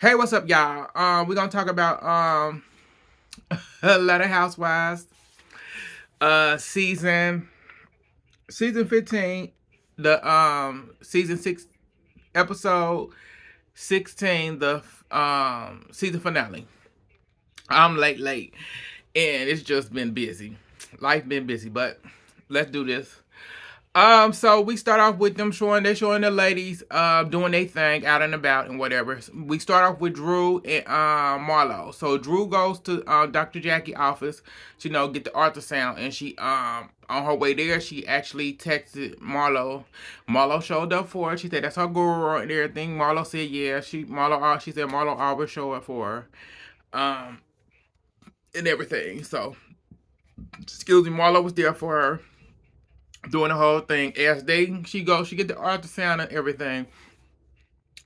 Hey, what's up, y'all? We're gonna talk about Atlanta Housewives, season 15, the season 6, episode 16, the season finale. I'm late, and it's just been busy. Life been busy, but let's do this. So we start off with them showing the ladies doing their thing out and about and whatever. We start off with Drew and Marlo. So Drew goes to Dr. Jackie's office to get the ultrasound, and she on her way there she actually texted Marlo. Marlo showed up for her. She said that's her girl and everything. Marlo said yeah. She said Marlo always show up for her. And everything. So excuse me, Marlo was there for her doing the whole thing. As she get the ultrasound and everything.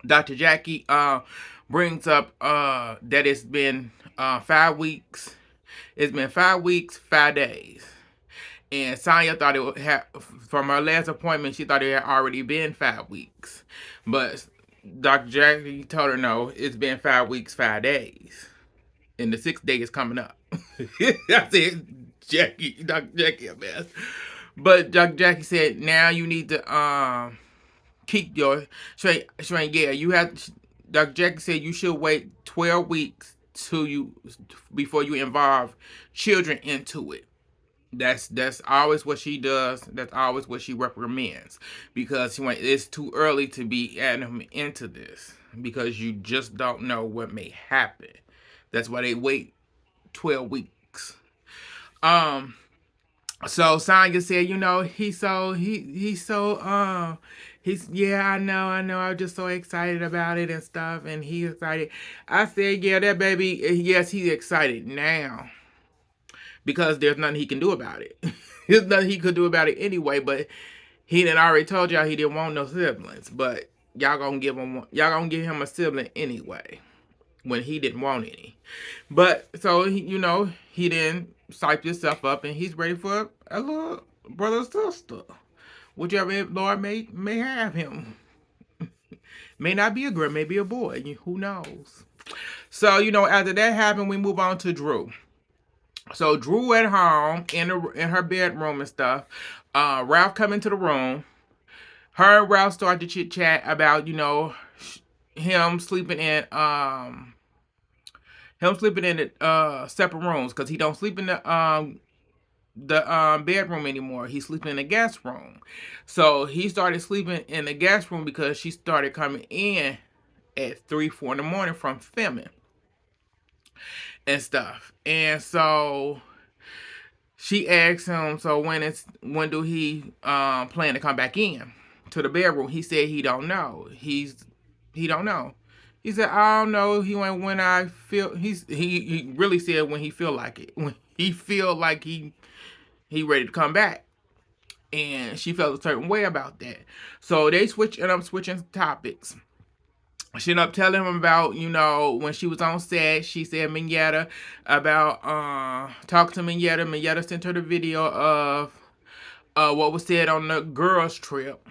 Dr. Jackie brings up that it's been 5 weeks. It's been 5 weeks, 5 days. And Sonya thought it would have, from her last appointment, she thought it had already been 5 weeks. But Dr. Jackie told her no, it's been 5 weeks, 5 days. And the 6th day is coming up. I said, Dr. Jackie, a mess. But Dr. Jackie said, now you need to keep your straight. Yeah, you have. Dr. Jackie said you should wait 12 weeks before you involve children into it. That's always what she does. That's always what she recommends, because it's too early to be adding into this, because you just don't know what may happen. That's why they wait 12 weeks. So Sonya said, he's yeah, I know, I'm just so excited about it and stuff, and he's excited. I said, yeah, that baby, yes, he's excited now, because there's nothing he can do about it. There's nothing he could do about it anyway, but he done already told y'all he didn't want no siblings, but y'all gonna give him a sibling anyway, when he didn't want any. But so he then psyched himself up, and he's ready for a little brother or sister, whichever Lord may have him. May not be a girl, may be a boy. Who knows? So after that happened, we move on to Drew. So Drew at home in her bedroom and stuff. Ralph come into the room. Her and Ralph start to chit chat about him sleeping in separate rooms, because he don't sleep in the bedroom anymore. He's sleeping in the guest room. So he started sleeping in the guest room because she started coming in at 3, 4 in the morning from filming and stuff. And so she asked him, so when do he plan to come back in to the bedroom? He said he don't know. He don't know. He said, I don't know. He went when I feel. He really said when he feel like it. When he feel like he ready to come back. And she felt a certain way about that. So they ended up switching topics. She ended up telling him about, when she was on set, she said Mignetta about talking to Mignetta. Mignetta sent her the video of what was said on the girls trip,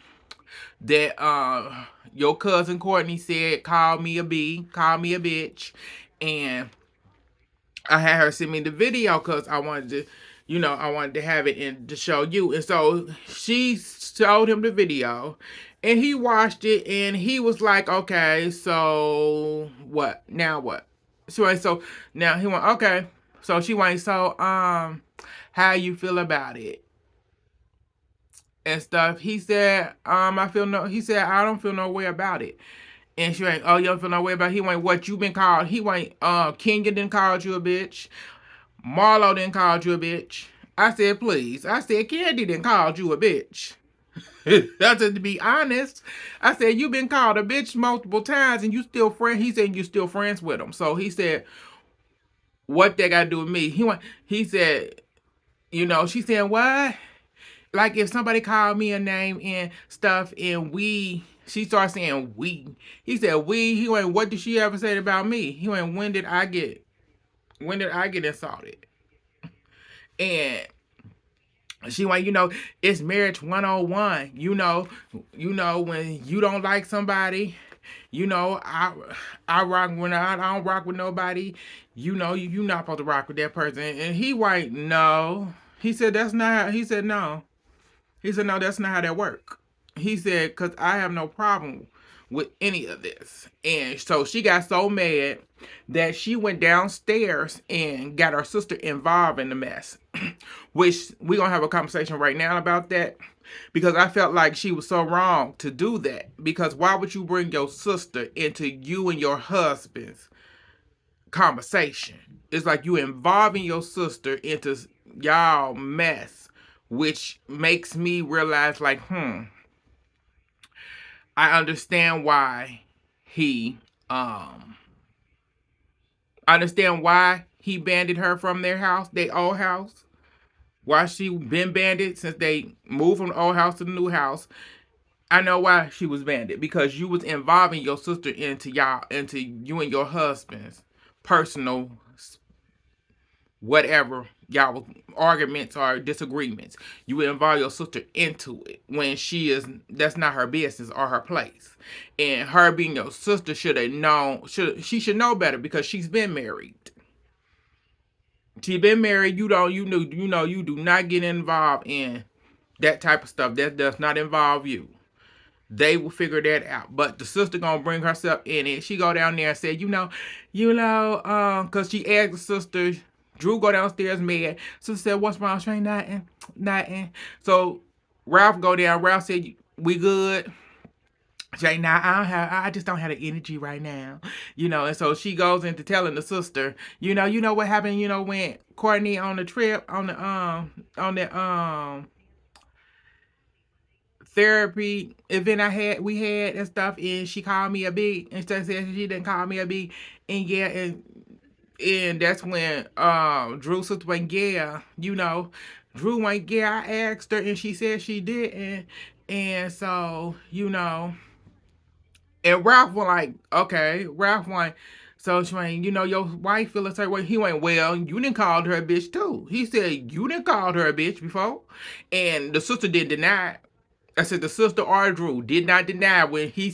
that your cousin Courtney said, call me a bitch. And I had her send me the video because I wanted to have it in to show you. And so she showed him the video, and he watched it, and he was like, okay, so what? Now what? So now he went, okay. So she went, so how you feel about it? And stuff. He said, he said, I don't feel no way about it. And she went, oh, you don't feel no way about it? He went, what you been called? He went, Kenya didn't call you a bitch. Marlo didn't call you a bitch. I said, please. I said, Candy didn't call you a bitch. That's to be honest. I said, you've been called a bitch multiple times, and you still friend. He said, you still friends with him. So he said, what that got to do with me? He said, she said, what? Like if somebody called me a name and stuff, and she started saying we. He said we. He went, what did she ever say about me? He went, when did I get insulted? And she went, it's marriage 101. When you don't like somebody, I rock when I don't rock with nobody. You not supposed to rock with that person. And he white, no. He said that's not how, he said no. He said no, that's not how that work. He said, cause I have no problem with any of this. And so she got so mad that she went downstairs and got her sister involved in the mess. Which we're gonna have a conversation right now about that, because I felt like she was so wrong to do that. Because why would you bring your sister into you and your husband's conversation? It's like you involving your sister into y'all mess, which makes me realize, like, I understand why he um I understand why he banded her from their house, their old house. Why she been banded since they moved from the old house to the new house. I know why she was banded, because you was involving your sister into you and your husband's personal whatever y'all arguments or disagreements. You would involve your sister into it when that's not her business or her place. And her being your sister should have known, she should know better, because she's been married. She been married. You do not get involved in that type of stuff. That does not involve you. They will figure that out. But the sister gonna bring herself in it. She go down there and say, cause she asked the sister. Drew go downstairs mad. Sister said, "What's wrong? She ain't nothing, nothing." So Ralph go down. Ralph said, "We good." Jay, now I just don't have the energy right now, and so she goes into telling the sister, what happened, when Courtney on the trip on the therapy event we had and stuff, and she called me a B, and she said she didn't call me a B, and yeah, and that's when Drew sister went, yeah, Drew went, yeah, I asked her and she said she didn't, and so and Ralph was like, okay. Ralph went, so she went, your wife feel a certain way. He went, well, you didn't call her a bitch too. He said, you didn't call her a bitch before. And the sister didn't deny it. I said, the sister or Drew did not deny when when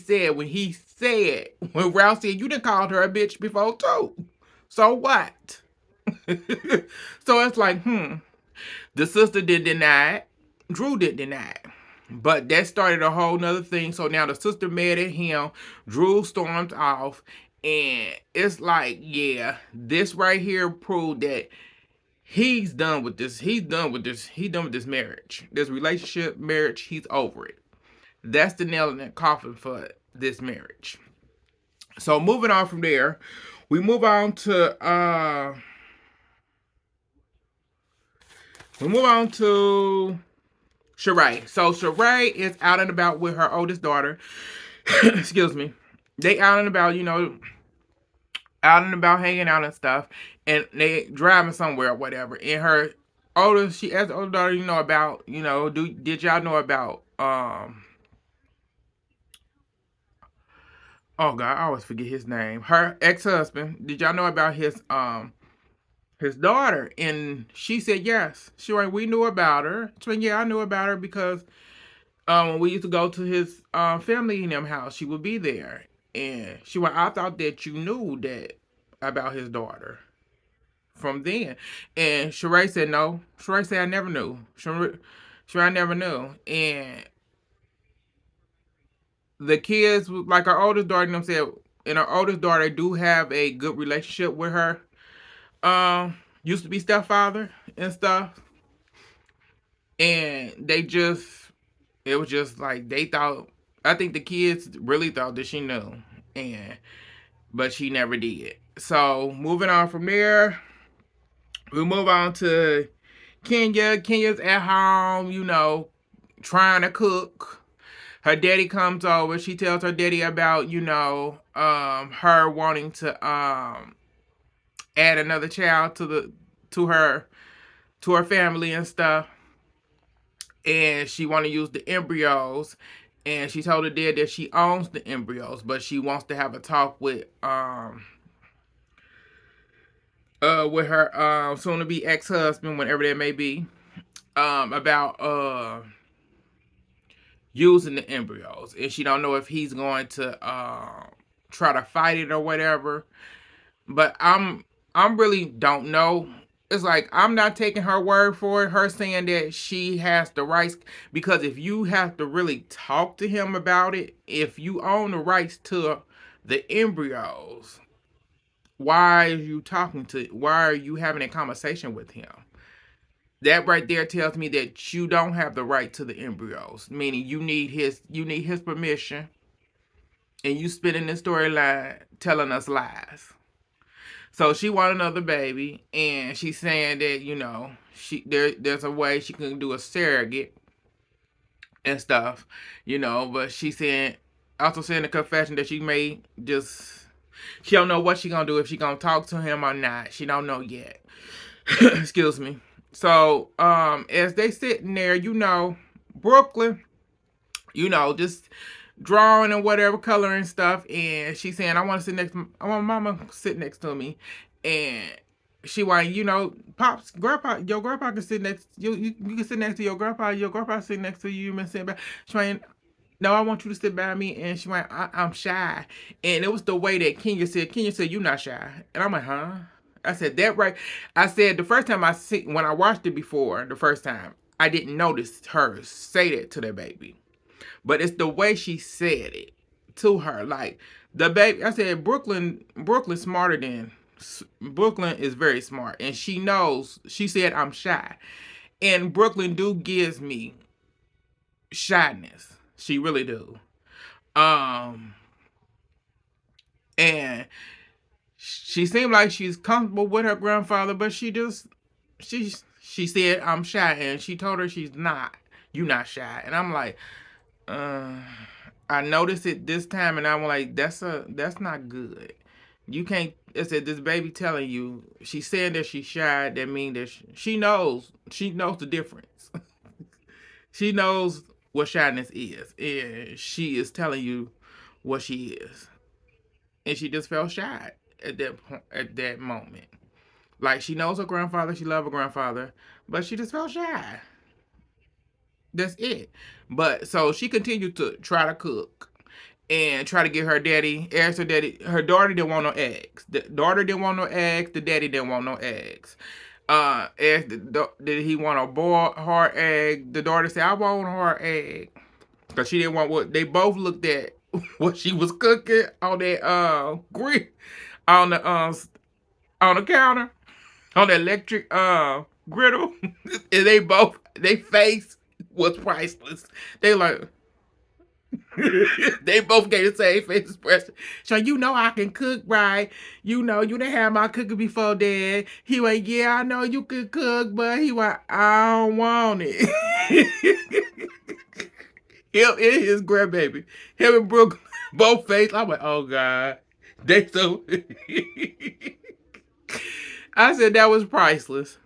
Ralph said, you didn't call her a bitch before too. So what? So it's like, the sister did deny it. Drew did deny it. But that started a whole nother thing. So now the sister mad at him. Drew stormed off. And it's like, yeah, this right here proved that he's done with this. He's done with this. He's done with this marriage. This relationship, marriage, he's over it. That's the nail in the coffin for this marriage. So moving on from there, we move on to Sheree. So Sheree is out and about with her oldest daughter. Excuse me. They out and about, hanging out and stuff, and they driving somewhere or whatever. And she asked the older daughter, about, did y'all know about oh God, I always forget his name. Her ex-husband. Did y'all know about his daughter? And she said yes. She went, we knew about her. She went, yeah, I knew about her because when we used to go to his family in them house, she would be there. And she went, I thought that you knew that about his daughter from then. And Sheree said no. Sheree said I never knew. Sheree I never knew. And the kids, like our oldest daughter, said, and our oldest daughter do have a good relationship with her used to be stepfather and stuff. And it was just like they thought, I think the kids really thought that she knew, but she never did. So moving on from there, we move on to Kenya. Kenya's at home, trying to cook. Her daddy comes over. She tells her daddy about, her wanting to add another child to her family and stuff. And she want to use the embryos. And she told her dad that she owns the embryos, but she wants to have a talk with her soon to be ex-husband, whenever that may be, about using the embryos. And she don't know if he's going to try to fight it or whatever. But I'm really don't know. It's like I'm not taking her word for it. Her saying that she has the rights, because if you have to really talk to him about it, if you own the rights to the embryos, why are you talking to? Why are you having a conversation with him? That right there tells me that you don't have the right to the embryos. Meaning you need his permission, and you spinning the storyline telling us lies. So she want another baby, and she's saying that there's a way she can do a surrogate and stuff, But she said, also said in the confession that she made, just she don't know what she gonna do, if she gonna talk to him or not. She don't know yet. Excuse me. So as they sitting there, Brooklyn, just drawing and whatever, coloring stuff, and she's saying, I want mama to sit next to me. And she want, pops, grandpa, your grandpa can sit next, you can sit next to your grandpa sit next to you, and sit back. She went, no, I want you to sit by me. And she went, I'm shy. And it was the way that Kenya said, you not shy. And I'm like, huh? I said, that right. I said, the first time when I watched it before, the first time, I didn't notice her say that to the baby. But it's the way she said it to her. Like, the baby, I said, Brooklyn's smarter than, Brooklyn is very smart. And she knows, she said, I'm shy. And Brooklyn do gives me shyness. She really do. Um, and she seemed like she's comfortable with her grandfather, but she said, I'm shy. And she told her she's not. You not shy. And I'm like, uh, I noticed it this time, and I'm like, that's not good. You can't. It said this baby telling you, she's saying that she's shy. That means that she knows the difference. She knows what shyness is, and she is telling you what she is, and she just felt shy at that point, at that moment. Like, she knows her grandfather, she loves her grandfather, but she just felt shy. That's it. But so she continued to try to cook and try to get her daddy. Asked her daddy. Her daughter didn't want no eggs. The daughter didn't want no eggs. The daddy didn't want no eggs. Asked did he want a boiled hard egg? The daughter said, "I want a hard egg," because she didn't want what they both looked at. What she was cooking on that grill, on the on the counter, on the electric griddle, and they face was priceless. They like, they both gave the same face expression. So, I can cook, right? You didn't have my cooking before, Dad. He went, yeah, I know you could cook, but he went, I don't want it. Him and his grandbaby, him and Brooke, both face. I'm like, oh God, they so. I said that was priceless.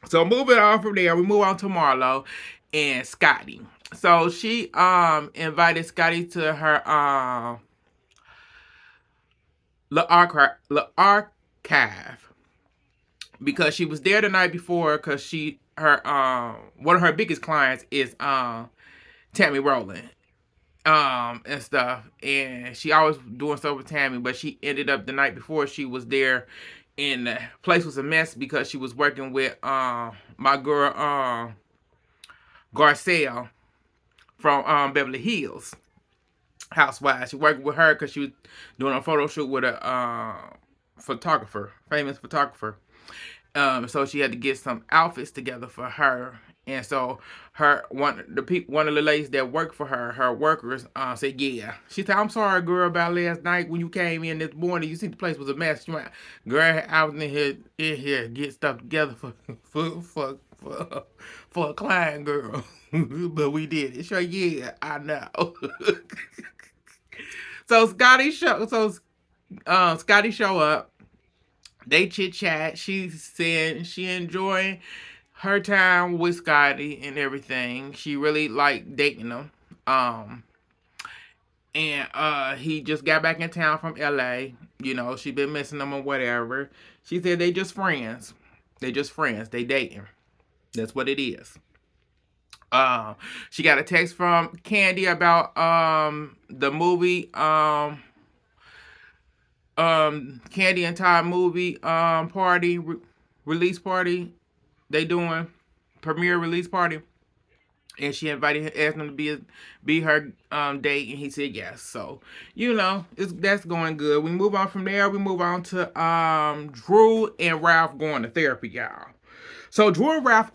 So moving on from there, we move on to Marlo and Scotty. So she invited Scotty to her archive, because she was there the night before, because her one of her biggest clients is Tammy Rowland and stuff, and she always doing stuff with Tammy, but she ended up the night before, she was there, and the place was a mess because she was working with my girl Garcelle from Beverly Hills Housewives. She worked with her because she was doing a photo shoot with a famous photographer. So she had to get some outfits together for her, and so one of the ladies that worked for her workers, said, yeah. She said, I'm sorry, girl, about last night when you came in this morning. You see the place was a mess. She went, girl, I was in here get stuff together for a client, girl. But we did it. Sure, yeah, I know. So Scotty show up. They chit chat. She said she enjoying her time with Scotty and everything. She really liked dating him. And he just got back in town from LA. She been missing him or whatever. She said they just friends. They just friends. They dating. That's what it is. She got a text from Candy about the movie Candy and Todd movie party release party. They doing premiere release party, and she invited him, asked him to be her date, and he said yes. So that's going good. We move on from there. We move on to Drew and Ralph going to therapy, y'all. So Drew and Ralph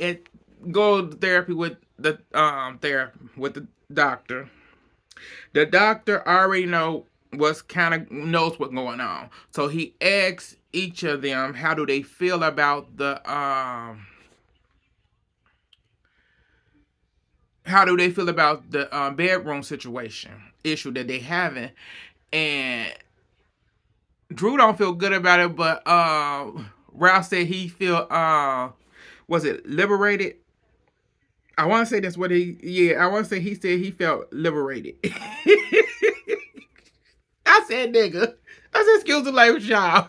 go to therapy with the doctor. The doctor already knows what's going on. So he asks each of them how do they feel about the bedroom situation issue that they having, and Drew don't feel good about it, but Ralph said he feel was it liberated? I want to say that's what I want to say he said he felt liberated. I said nigga. I said excuse the language, y'all.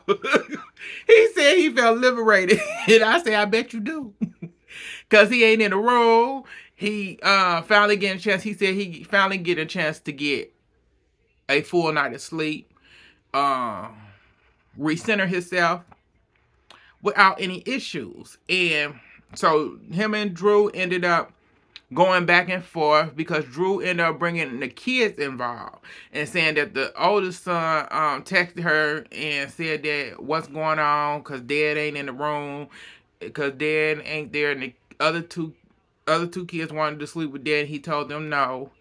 He said he felt liberated, and I said I bet you do, cause he ain't in the room. He finally getting a chance. He said he finally get a chance to get a full night of sleep, recenter himself without any issues. And so him and Drew ended up going back and forth because Drew ended up bringing the kids involved and saying that the oldest son texted her and said that what's going on because dad ain't in the room, because dad ain't there, and the other two kids wanted to sleep with dad, and he told them no,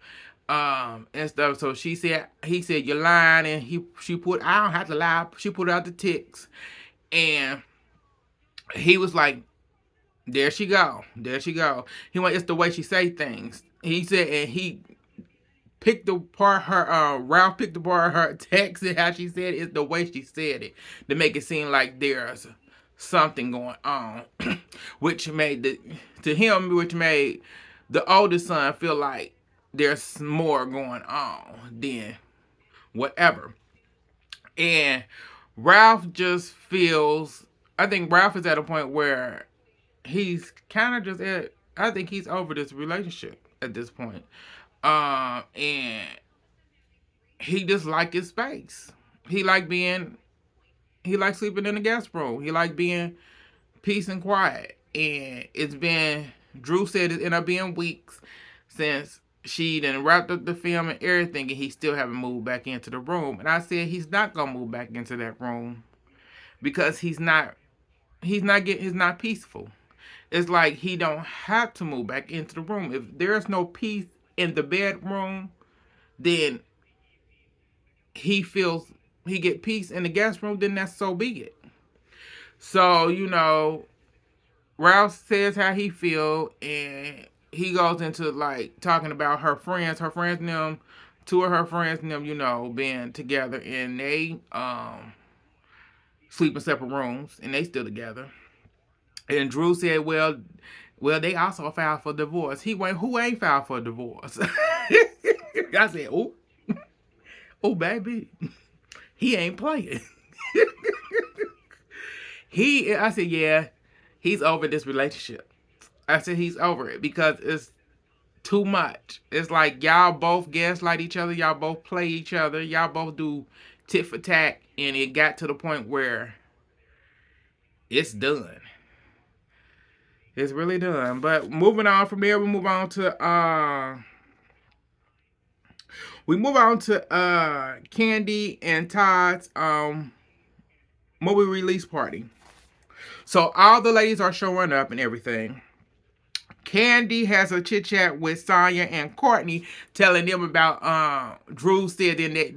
and stuff. So he said you're lying, and she put I don't have to lie. She put out the ticks, and he was like, there she go. There she go. He went, it's the way she say things. He said, and he picked the part her Ralph picked the part her text and how she said it. It's the way she said it to make it seem like there's something going on, which made the oldest son feel like there's more going on than whatever. And Ralph just feels, I think Ralph is at a point where he's kind of just I think he's over this relationship at this point. And he just like his space. He like sleeping in the guest room. He like being peace and quiet. And Drew said it ended up being weeks since she then wrapped up the film and everything, and he still haven't moved back into the room. And I said he's not gonna move back into that room because he's not peaceful. It's like he don't have to move back into the room. If there's no peace in the bedroom, then he get peace in the guest room, then that's so be it. So, Ralph says how he feel, and he goes into like talking about her friends and them, two of her friends and them, being together, and they sleep in separate rooms, and they still together. And Drew said, well, they also filed for divorce. He went, who ain't filed for divorce? I said, baby, he ain't playing. I said, yeah, he's over this relationship. I said he's over it because it's too much. It's like y'all both gaslight each other. Y'all both play each other. Y'all both do tit for tat. And it got to the point where it's done. It's really done. But moving on from there, we move on to Candy and Todd's movie release party. So all the ladies are showing up and everything. Candy has a chit chat with Sonya and Courtney, telling them about Drew said in that,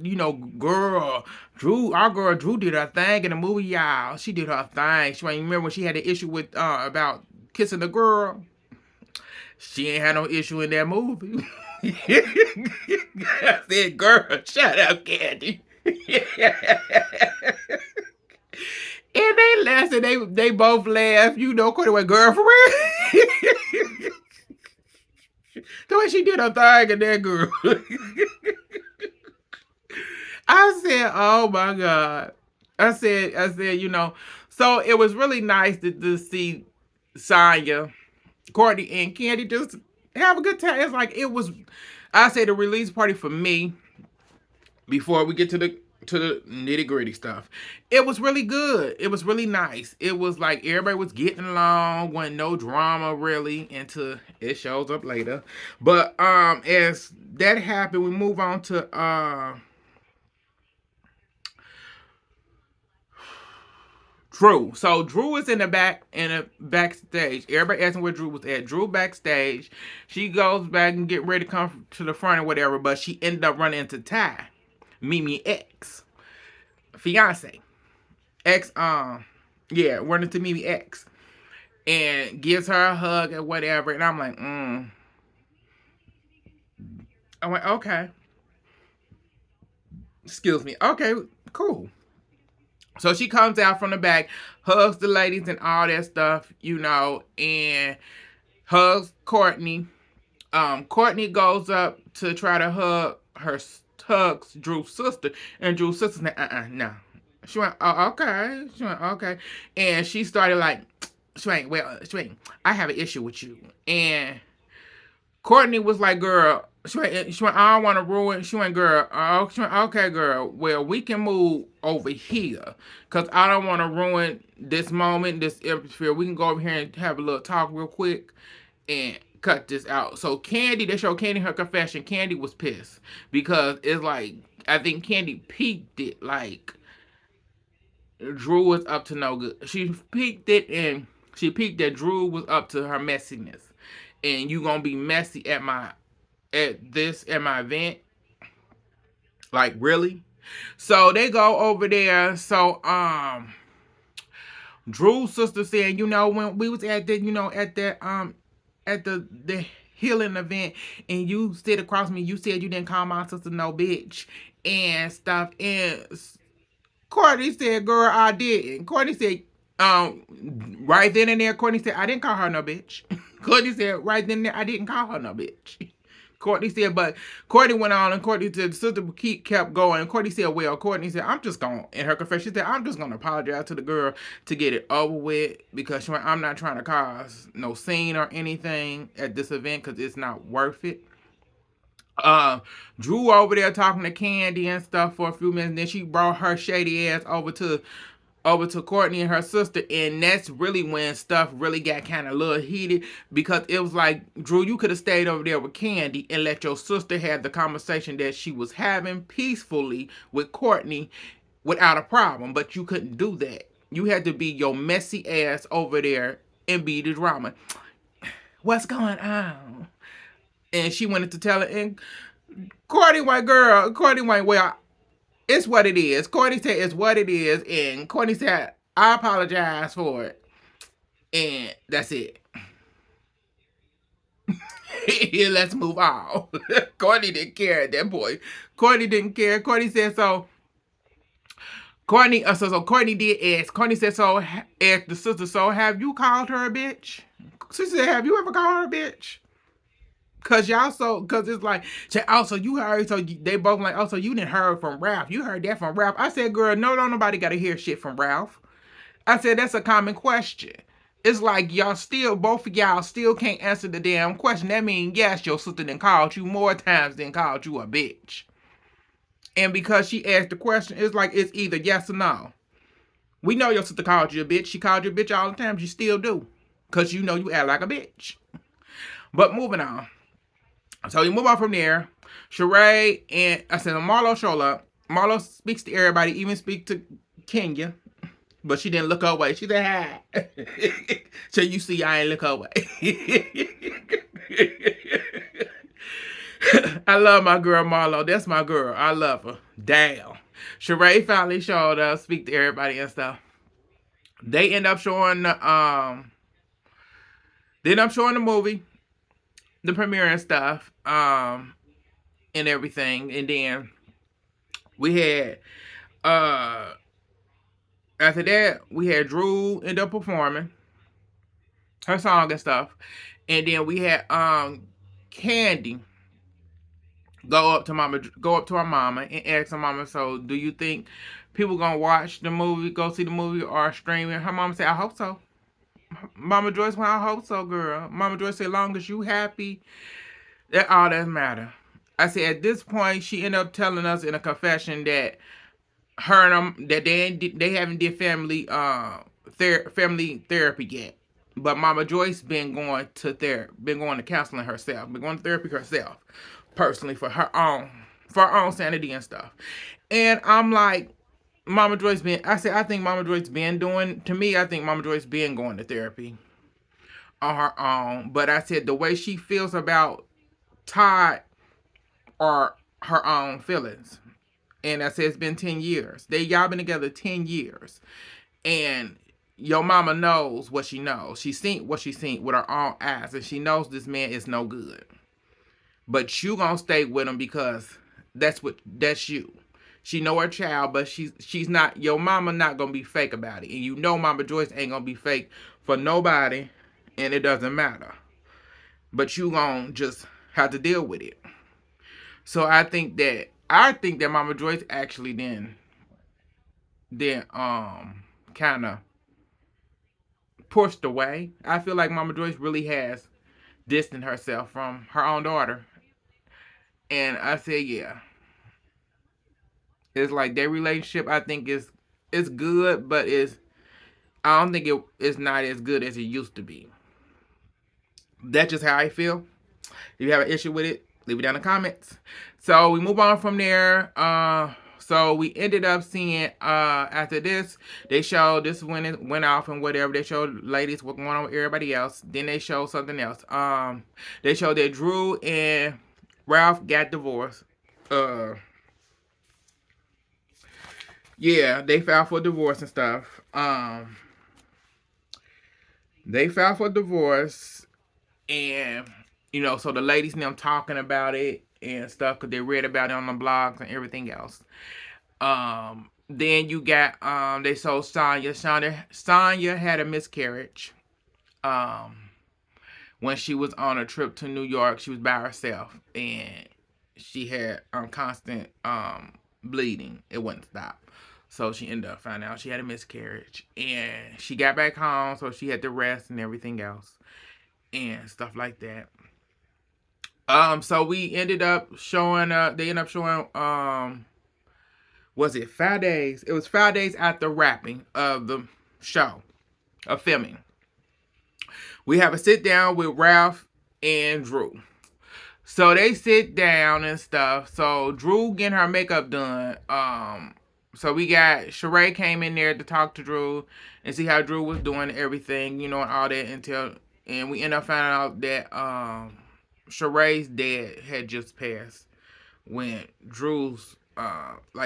our girl Drew did her thing in the movie, y'all. She did her thing. She remember when she had an issue with about kissing the girl. She ain't had no issue in that movie. I said, girl, shut up, Candy. And they laughed, and they both laughed. Courtney went, girl, for real? The way she did her thing in that girl. I said, oh my God. I said, so it was really nice to see Sonya, Courtney, and Candy just have a good time. It's like I say the release party for me, before we get to the to the nitty gritty stuff. It was really good. It was really nice. It was like everybody was getting along, wasn't no drama really until it shows up later. But as that happened, we move on to Drew. So Drew is in the backstage. Everybody asking where Drew was at. Drew backstage. She goes back and get ready to come to the front or whatever, but she ended up running into Ty, Mimi ex fiance. Ex yeah, running to Mimi ex. And gives her a hug and whatever. And I'm like, I went, okay. Excuse me. Okay, cool. So she comes out from the back, hugs the ladies and all that stuff, and hugs Courtney. Courtney goes up to try to hugs Drew's sister, and Drew's sister said, no. She went, oh, okay. She went, okay. And she started like, I have an issue with you. And Courtney was like, girl, she went, I don't want to ruin. She went, girl, she went, okay, girl, well, we can move over here because I don't want to ruin this moment, this atmosphere. We can go over here and have a little talk real quick and cut this out. So Candy, they showed Candy her confession. Candy was pissed because it's like, I think Candy peaked it like Drew was up to no good. She peaked it and she peaked that Drew was up to her messiness. And you gonna be messy at my event? Like really? So they go over there. So Drew's sister said, when we was at the, at the healing event and you stood across me, you said you didn't call my sister no bitch and stuff. And Courtney said, girl, I didn't. Courtney said, right then and there, Courtney said, I didn't call her no bitch. Courtney said, right then and there, I didn't call her no bitch. Courtney said, but Courtney went on and Courtney said, the sister kept going. And Courtney said, well, Courtney said, I'm just going, in her confession, she said, I'm just going to apologize to the girl to get it over with because she went, I'm not trying to cause no scene or anything at this event because it's not worth it. Drew over there talking to Candy and stuff for a few minutes. Then she brought her shady ass over to Courtney and her sister, and that's really when stuff really got kind of a little heated because it was like, Drew, you could have stayed over there with Candy and let your sister have the conversation that she was having peacefully with Courtney without a problem, but you couldn't do that. You had to be your messy ass over there and be the drama. What's going on? And she wanted to tell her, and Courtney went, well, it's what it is. Courtney said it's what it is, and Courtney said, I apologize for it. And that's it. Let's move on. Courtney didn't care at that point. Courtney didn't care. Courtney said so. So Courtney did ask. Courtney said, so asked the sister, so have you called her a bitch? She said, have you ever called her a bitch? Cause it's like, also you heard, so they both like, oh, so you didn't heard from Ralph. You heard that from Ralph. I said, girl, no, nobody got to hear shit from Ralph. I said, that's a common question. It's like both of y'all still can't answer the damn question. That means, yes, your sister done called you more times than called you a bitch. And because she asked the question, it's like, it's either yes or no. We know your sister called you a bitch. She called you a bitch all the time. She still do. Cause you act like a bitch. But moving on. So we move on from there. Sheree and Marlo show up. Marlo speaks to everybody, even speak to Kenya, but she didn't look away. She said hi. So you see, I ain't look away. I love my girl Marlo. That's my girl. I love her. Damn. Sheree finally showed up, speak to everybody and stuff. They end up showing the movie, the premiere and stuff, and everything. And then we had after that we had Drew end up performing her song and stuff. And then we had Candy go up to her mama and ask her mama, so do you think people gonna watch the movie, go see the movie, or stream it? Her mama said, I hope so. Mama Joyce went, I hope so, girl. Mama Joyce said, as long as you happy, that all that matter. I said, at this point, she ended up telling us in a confession that her and them that they haven't did family therapy yet. But Mama Joyce been going to counseling herself, been going to therapy herself, personally for her own sanity and stuff. And I'm like, I think Mama Joyce been doing, to me, I think Mama Joyce been going to therapy on her own. But I said the way she feels about Todd are her own feelings. And I said it's been 10 years. Y'all been together 10 years. And your mama knows what she knows. She seen what she seen with her own eyes. And she knows this man is no good. But you gonna stay with him because that's you. She know her child, but she's not, your mama not gonna be fake about it. And you know Mama Joyce ain't gonna be fake for nobody, and it doesn't matter. But you gonna just have to deal with it. So I think that Mama Joyce actually then kind of pushed away. I feel like Mama Joyce really has distanced herself from her own daughter. And I said, yeah, it's like their relationship. I think is good, but I don't think it's not as good as it used to be. That's just how I feel. If you have an issue with it, leave it down in the comments. So we move on from there. So we ended up seeing after this, they showed this when it went off and whatever. They showed ladies what's going on with everybody else. Then they showed something else. They showed that Drew and Ralph got divorced. Uh, yeah, they filed for divorce and stuff. They filed for divorce, and so the ladies and them talking about it and stuff because they read about it on the blogs and everything else. Then you got they sold Sonya. Sonya had a miscarriage. Um, when she was on a trip to New York, she was by herself and she had constant bleeding. It wouldn't stop. So she ended up finding out she had a miscarriage, and she got back home, so she had to rest and everything else and stuff like that. So we ended up showing. They ended up showing. Was it 5 days? It was 5 days after wrapping of the show of filming. We have a sit down with Ralph and Drew. So they sit down and stuff. So Drew getting her makeup done. So we got Sheree came in there to talk to Drew and see how Drew was doing everything, and all that and we end up finding out that Sheree's dad had just passed when Drew's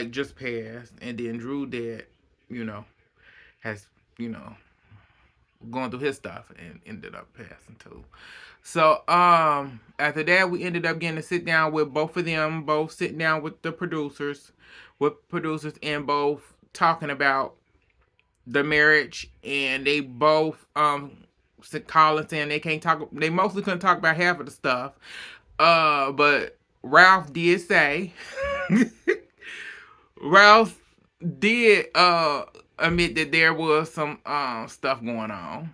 just passed, and then Drew dad, you know, has going through his stuff and ended up passing too. So after that we ended up getting to sit down with both of them, both sitting down with the producers and both talking about the marriage, and they both calling saying they mostly couldn't talk about half of the stuff. But Ralph did say Ralph did admit that there was some stuff going on.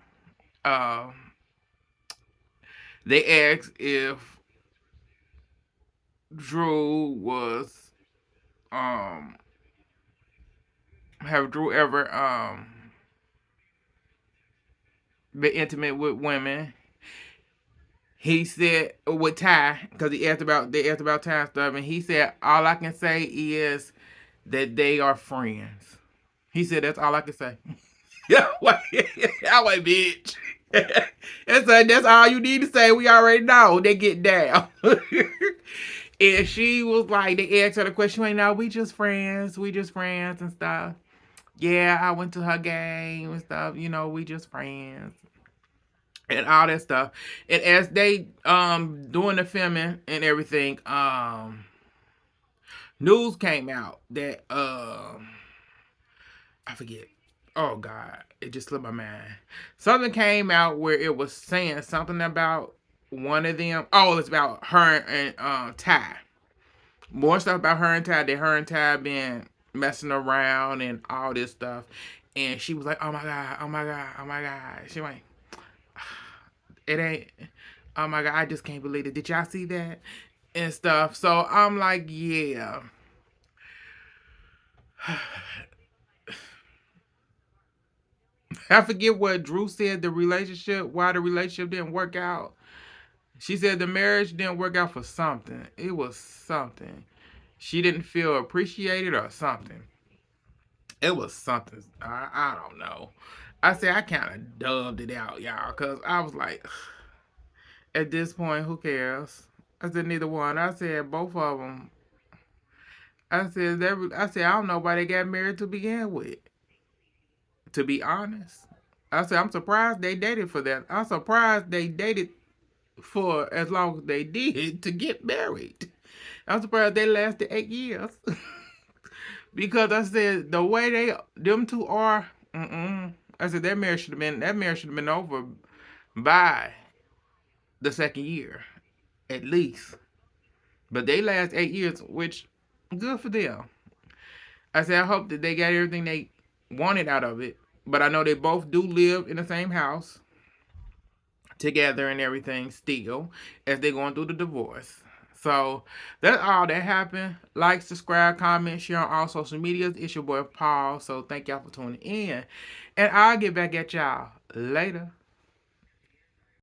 Uh, they asked if Drew was have Drew ever been intimate with women. He said with Ty, because they asked about Ty stuff, and he said all I can say is that they are friends. He said that's all I can say. Yeah, I like bitch. That's all you need to say. We already know they get down. And she was like, they asked her the question, right now, we just friends and stuff. Yeah, I went to her game and stuff, we just friends and all that stuff. And as they doing the filming and everything, news came out that I forget. Oh God, it just slipped my mind. Something came out where it was saying something about one of them. Oh, it's about her and Ty. More stuff about her and Ty. That her and Ty been messing around and all this stuff. And she was like, "Oh my God, oh my God, oh my God." She went, "It ain't. Oh my God, I just can't believe it. Did y'all see that and stuff?" So I'm like, "Yeah." I forget what Drew said why the relationship didn't work out. She said the marriage didn't work out for something. It was something. She didn't feel appreciated or something. It was something. I don't know. I said I kind of dubbed it out, y'all, because I was like, at this point, who cares? I said neither one. I said both of them. I said I don't know why they got married to begin with. To be honest, I said I'm surprised they dated for that. I'm surprised they dated for as long as they did to get married. I'm surprised they lasted 8 years. Because I said the way them two are, I said that marriage should have been over by the second year, at least. But they last 8 years, which good for them. I said I hope that they got everything they wanted out of it. But I know they both do live in the same house together and everything still as they're going through the divorce. So that's all that happened. Like, subscribe, comment, share on all social medias. It's your boy Paul. So thank y'all for tuning in. And I'll get back at y'all later.